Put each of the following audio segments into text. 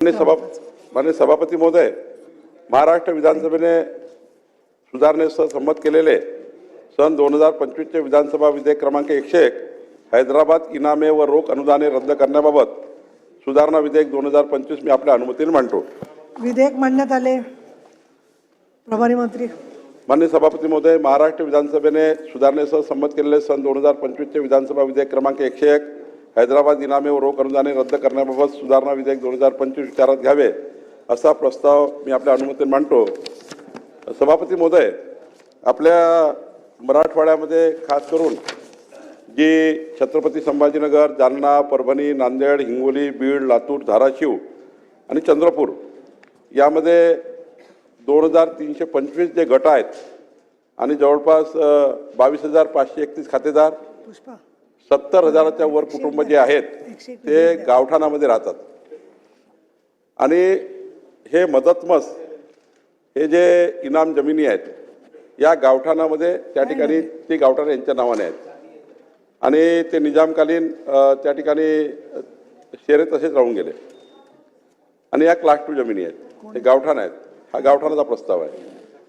माननीय सभापती महोदय, महाराष्ट्र विधानसभेने सुधारणेसह संमत केलेले सन 2025 चे विधानसभा विधेयक क्रमांक 101 हैदराबाद इनामे व रोख अनुदाने रद्द करण्याबाबत सुधारणा विधेयक 2025 मी आपल्या अनुमतीने मांडतो। विधेयक मांडण्यात आले। प्रभारी मंत्री। माननीय सभापती महोदय, महाराष्ट्र विधानसभेने सुधारणेसह संमत केलेले सन 2025 चे विधानसभा विधेयक क्रमांक 101 हैदराबाद इनामे व रोख अनुदाने रद्द करण्याबाबत सुधारणा विधेयक 2025 विचारात घ्यावे असा प्रस्ताव मी आपल्या अनुमतीने मांडतो। सभापती महोदय, आपल्या मराठवाड्यामध्ये खास करून जी छत्रपती संभाजीनगर, जालना, परभणी, नांदेड, हिंगोली, बीड, लातूर, धाराशिव आणि चंद्रपूर यामध्ये 2325 जे गट आहेत आणि जवळपास 22,531 खातेदार, 70,000च्या वर कुटुंब जे आहेत ते गावठाणामध्ये राहतात आणि हे मदतमस हे जे इनाम जमिनी आहेत या गावठाणामध्ये त्या ठिकाणी ती गावठाण यांच्या नावाने आहेत आणि ते निजामकालीन त्या ठिकाणी शेरे तसेच राहून गेले आणि या क्लास 2 जमिनी आहेत, हे गावठाण आहेत। हा गावठाणाचा प्रस्ताव आहे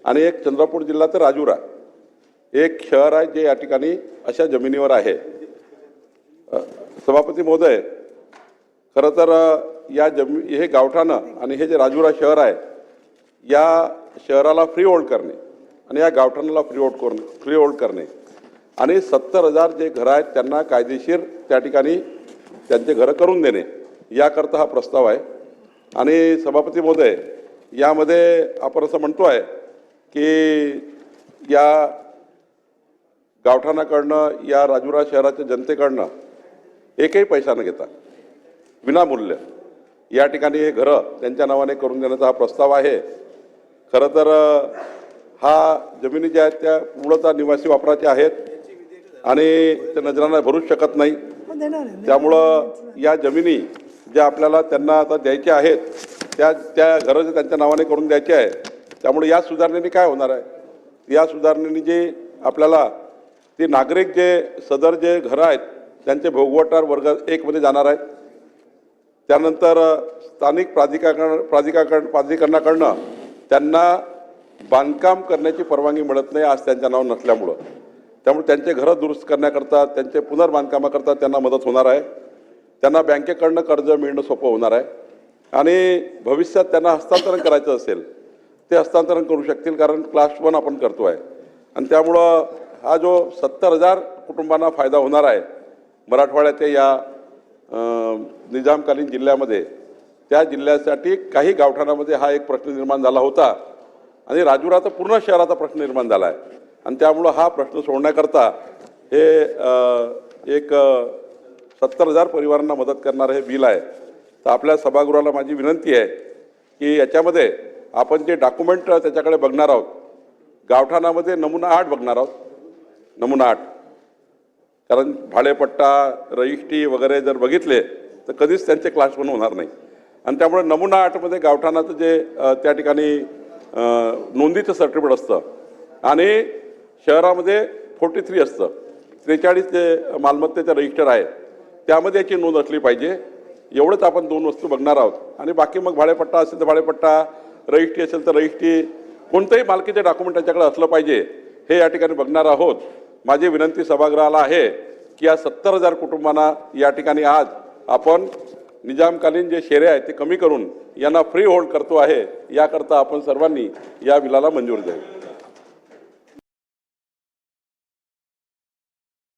आणि एक चंद्रपूर जिल्हा तर राजुरा एक शहर आहे जे या ठिकाणी अशा जमिनीवर आहे। सभापती महोदय, खरं तर या हे गावठाणं आणि हे जे राजुरा शहर आहे या शहराला फ्री होल्ड करणे आणि या गावठाणाला फ्री होल्ड करणे आणि 70,000 जे घरं आहेत त्यांना कायदेशीर त्या ठिकाणी त्यांचे घरं करून देणे याकरता हा प्रस्ताव आहे। आणि सभापती महोदय, यामध्ये आपण असं म्हणतो आहे की या गावठाणाकडनं या राजुरा शहराच्या जनतेकडनं एकही पैसा न घेता विनामूल्य या ठिकाणी हे घरं त्यांच्या नावाने करून देण्याचा हा प्रस्ताव आहे। खरं तर हा जमिनी ज्या आहेत त्या पूर्णतः निवासी वापराच्या आहेत आणि ते नजरांना भरूच शकत नाही। त्यामुळं या जमिनी ज्या आपल्याला त्यांना आता द्यायच्या आहेत त्या घरं जे त्यांच्या नावाने करून द्यायचे आहे, त्यामुळे या सुधारणेने काय होणार आहे, या सुधारणेने जे आपल्याला ते नागरिक जे सदर जे घरं आहेत त्यांचे भोगवटार वर्ग 1 मध्ये जाणार आहेत। त्यानंतर स्थानिक प्राधिकरणाकडनं त्यांना बांधकाम करण्याची परवानगी मिळत नाही आज त्यांच्या नाव नसल्यामुळं, त्यामुळे त्यांचे घरं दुरुस्त करण्याकरता त्यांचे पुनर्बांधकामाकरता त्यांना मदत होणार आहे। त्यांना बँकेकडनं कर्ज मिळणं सोपं होणार आहे आणि भविष्यात त्यांना हस्तांतरण करायचं असेल ते हस्तांतरण करू शकतील, कारण क्लास 1 आपण करतो आहे आणि त्यामुळं हा जो 70,000 कुटुंबांना फायदा होणार आहे मराठवाड्याच्या या निजामकालीन जिल्ह्यामध्ये, त्या जिल्ह्यासाठी काही गावठाणामध्ये हा एक प्रश्न निर्माण झाला होता आणि राजुराचा पूर्ण शहराचा प्रश्न निर्माण झाला आहे आणि त्यामुळं हा प्रश्न सोडण्याकरता हे एक 70,000 परिवारांना मदत करणारं हे बिल आहे। तर आपल्या सभागृहाला माझी विनंती आहे की याच्यामध्ये आपण जे डॉक्युमेंट त्याच्याकडे बघणार आहोत, गावठाणामध्ये नमुना 8 बघणार आहोत, नमुना 8, कारण भाडेपट्टा, रजिस्ट्री वगैरे जर बघितले तर कधीच त्यांचे क्लास 1 होणार नाही आणि त्यामुळे नमुना 8 मध्ये गावठाणाचं जे त्या ठिकाणी नोंदीचं सर्टिफिकेट असतं आणि शहरामध्ये 43 असतं, 43 जे मालमत्तेचं रजिस्टर आहे त्यामध्ये याची नोंद असली पाहिजे। एवढंच आपण 2 वस्तू बघणार आहोत आणि बाकी मग भाडेपट्टा असेल तर भाडेपट्टा, रजिस्ट्री असेल तर रजिस्ट्री, कोणतेही मालकीचे डॉक्युमेंट त्याच्याकडे असलं पाहिजे हे या ठिकाणी बघणार आहोत। माझी विनंती सभागृहाला आहे की या 70,000 कुटुंबांना या ठिकाणी आज आपण निजामकालीन जे शेरे आहेत ते कमी करून यांना फ्री होल्ड करतो आहे, याकरता आपण सर्वांनी या बिलाला मंजूर द्यावी।